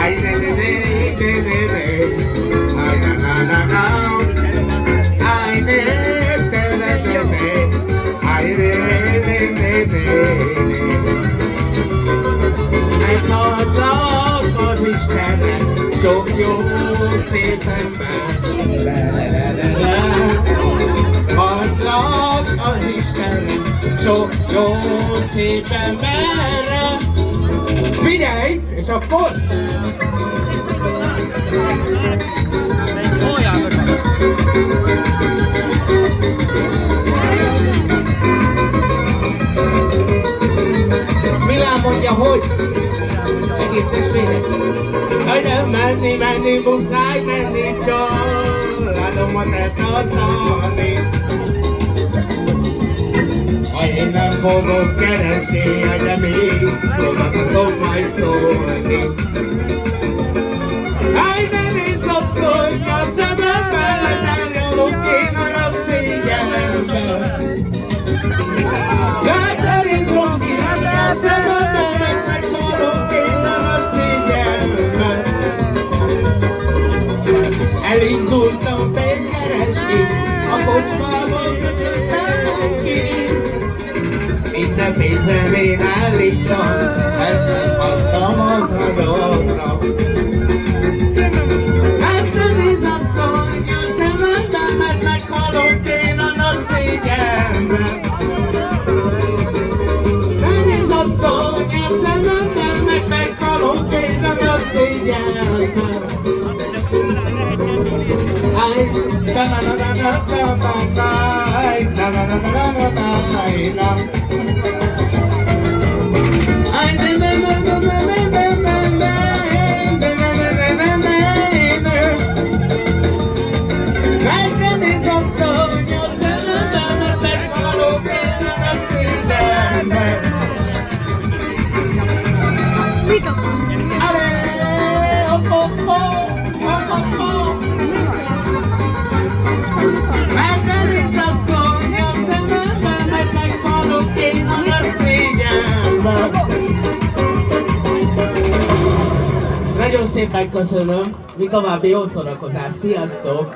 Aj, ne, ne, ne, ne, ne, ne. Aj, na, na, na, na. Aj, ne, ne, ne, ne, ne. Aj, ne, ne, ne, ne, ne. Megadlak az Istennek sok jó szép ember. Adlak az Istennek sok jó szép emberre. Figyelj, és akkor... Milán mondja, hogy? Egész esvére. Hogy nem menni, muszáj menni, családomat eltartani. Ha én nem fogok keresni, de még fogok majd szólni. Háj, ne nézz asszony, a szememben letárgyalok én a nap szégyelemben. Jaj, ne nézz Roki, a szememben meghalok én a nap szégyelemben. Elindultam pénzt keresni, a kocsmában kötöttem ki. Minden pénzem én állítam, ezt nem adtam a kadokra. Hát ne nézz asszony a szememben, mert meghalok én a nagy szégyenben. Ne nézz asszony a szememben, mert meghalok én a nagy szégyenben. Ay, na na na na na na na na na na na na. Ay, na na na na na na na na na. Ne nézz asszony a szememben, mert meghalok én a nagy szégyenben. Allé, hopp hopp hopp, hopp hopp hopp. Mert ne nézz asszony a szememben, mert meghalok én a nagy szégyenben. Nagyon szépen köszönöm, mi további jó szórakozás, sziasztok!